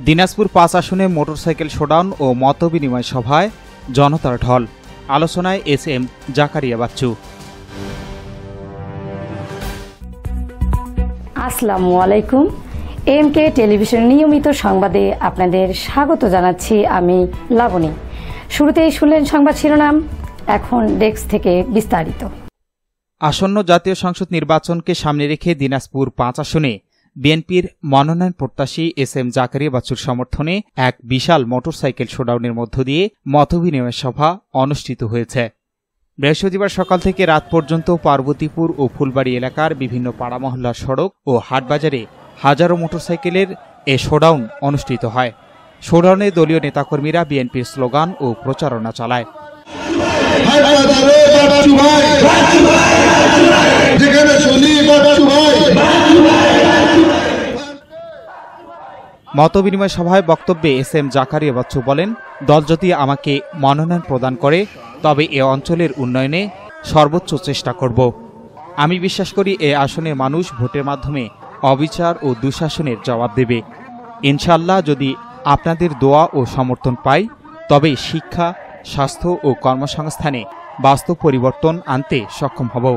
দিনাজপুর ৫ আসনে motorcycle showdown ও মতবিনিময় সভায় জনতার ঢল। আলোচনায় এস.এম. জাকারিয়া বাচ্চু। আসসালামু আলাইকুম। এমকে টেলিভিশন নিয়মিত সংবাদে আপনাদের স্বাগত জানাচ্ছি আমি লাবণী। শুরুতেই শুনলেন সংবাদ শিরোনাম, এখন ডেস্ক থেকে বিস্তারিত। আসন্ন জাতীয় সংসদ নির্বাচনকে সামনে রেখে দিনাজপুর ৫ আসনে বিএনপির মনোনয়ন প্রত্যাশী এস.এম. জাকারিয়া বাচ্চুর সমর্থনে এক বিশাল মোটরসাইকেল শোডাউনের মধ্য দিয়ে মতবিনিময় সভা অনুষ্ঠিত হয়েছে। বৃহস্পতিবার সকাল থেকে রাত পর্যন্ত পার্বতীপুর ও ফুলবাড়ি এলাকার বিভিন্ন পাড়া মহল্লার সড়ক ও হাটবাজারে হাজারো মোটরসাইকেলের এ শোডাউন অনুষ্ঠিত হয়। শোডাউনে দলীয় নেতাকর্মীরা বিএনপির স্লোগান ও প্রচারণা চালায়। মতবিনিময় সভায় বক্তব্যে এস.এম. জাকারিয়া বাচ্চু বলেন, দল যদি আমাকে মনোনয়ন প্রদান করে তবে এ অঞ্চলের উন্নয়নে সর্বোচ্চ চেষ্টা করব। আমি বিশ্বাস করি এ আসনে মানুষ ভোটের মাধ্যমে অবিচার ও দুঃশাসনের জবাব দেবে। ইনশাআল্লাহ যদি আপনাদের দোয়া ও সমর্থন পাই তবে শিক্ষা, স্বাস্থ্য ও কর্মসংস্থানে বাস্তব পরিবর্তন আনতে সক্ষম হব।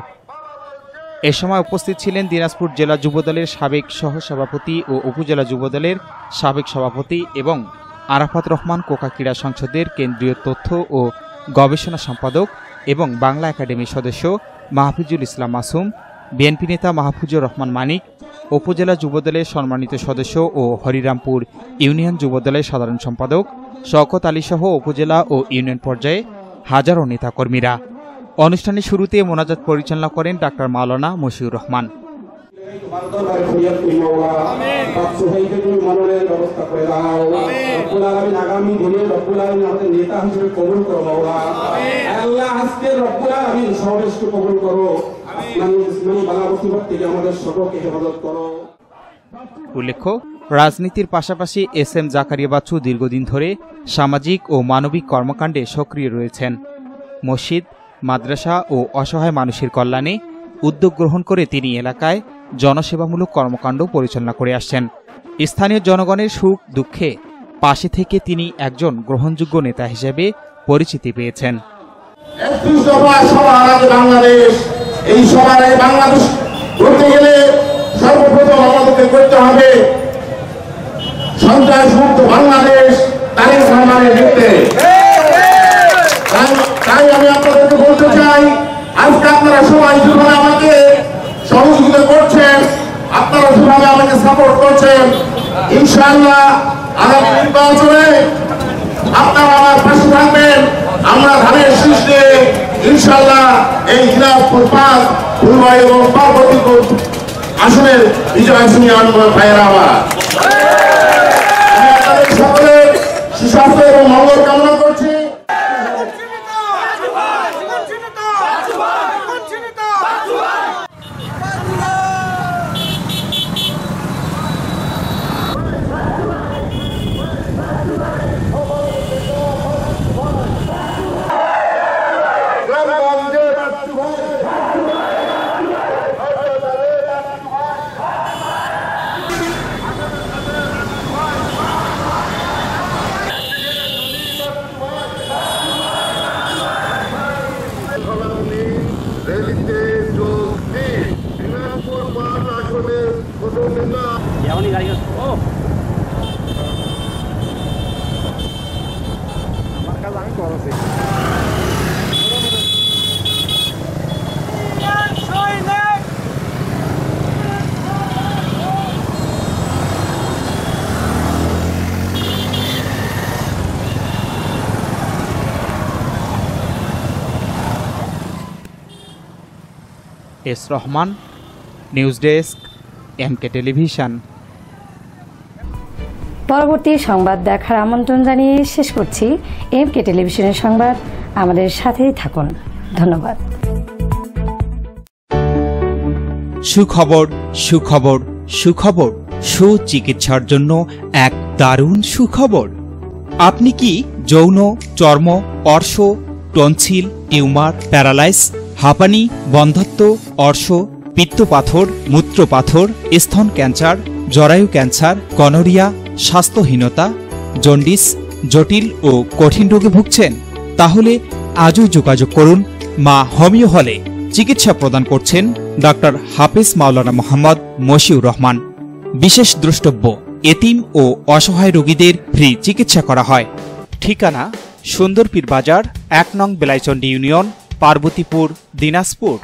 এ সময় উপস্থিত ছিলেন দিনাজপুর জেলা যুবদলের সাবেক সহসভাপতি ও উপজেলা যুবদলের সাবেক সভাপতি এবং আরাফাত রহমান কোকা ক্রীড়া সংসদের কেন্দ্রীয় তথ্য ও গবেষণা সম্পাদক এবং বাংলা একাডেমির সদস্য মাহফুজুল ইসলাম মাসুম, বিএনপি নেতা মাহফুজুর রহমান মানিক, উপজেলা যুবদলের সম্মানিত সদস্য ও হরিরামপুর ইউনিয়ন যুবদলের সাধারণ সম্পাদক শওকত আলী সহ উপজেলা ও ইউনিয়ন পর্যায়ে হাজারো নেতাকর্মীরা। অনুষ্ঠানের শুরুতে মোনাজাত পরিচালনা করেন ডাক্তার মাওলানা মশিউর রহমান। উল্লেখ্য, রাজনীতির পাশাপাশি এস.এম. জাকারিয়া বাচ্চু দীর্ঘদিন ধরে সামাজিক ও মানবিক কর্মকাণ্ডে সক্রিয় রয়েছেন। মসজিদ, মাদ্রাসা ও অসহায় মানুষের কল্যাণে উদ্যোগ গ্রহণ করে তিনি এলাকায় জনসেবামূলক কর্মকাণ্ড পরিচালনা করে আসছেন। স্থানীয় জনগণের সুখ দুঃখে পাশে থেকে তিনি একজন গ্রহণযোগ্য নেতা হিসেবে পরিচিতি পেয়েছেন। সর্বপ্রথম আমাদেরকে করতে হবে সন্ত্রাসমুক্ত বাংলাদেশ, তারেক রহমানের নেতৃত্বে। তাই আমি আপনাদেরকে বলতে চাই, আজকে আপনারা সবাই যেভাবে আমাকে সহযোগিতা করছেন, আপনারা যেভাবে আমাকে সাপোর্ট করছেন, ইনশাআল্লাহ আগামী নির্বাচনে আপনারা আমার পাশে থাকবেন। আমরা ধানের শীষ দিয়ে ইনশাআল্লাহ এই দিনাজপুর ৫, ফুলবাড়ি এবং পার্বতীপুর আসনের বিজয় শুনিয়ে আনবো। ভাইয়েরা আমার, আমি আপনাদের সকলের সুস্বাস্থ্য এবং মঙ্গল কামনা করছি। S Rahman, news desk, MK television. পরবর্তী সংবাদ দেখার আমন্ত্রণ জানিয়ে শেষ করছি এমকে টেলিভিশনের সংবাদ। আমাদের সাথেই থাকুন। ধন্যবাদ। সুখবর, সুখবর, সুখবর। সুচিকিৎসার জন্য এক দারুণ সুখবর। আপনি কি যৌন, চর্ম, অর্শ, টনসিল, টিউমার, প্যারালাইস, হাঁপানি, বন্ধ্যাত্ব, অর্শ, পিত্তপাথর, মূত্রপাথর, স্তন ক্যান্সার, জরায়ু ক্যান্সার, গনোরিয়া, স্বাস্থ্যহীনতা, জন্ডিস, জটিল ও কঠিন রোগে ভুগছেন? তাহলে আজই যোগাযোগ করুন মা হোমিও হলে। চিকিৎসা প্রদান করছেন ডাক্তার হাফেজ মাওলানা মোহাম্মদ মশিউর রহমান। বিশেষ দ্রষ্টব্য, এতিম ও অসহায় রোগীদের ফ্রি চিকিৎসা করা হয়। ঠিকানা সুন্দরপীর বাজার, 1 নং বেলাইচন্ডী ইউনিয়ন, পার্বতীপুর, দিনাজপুর।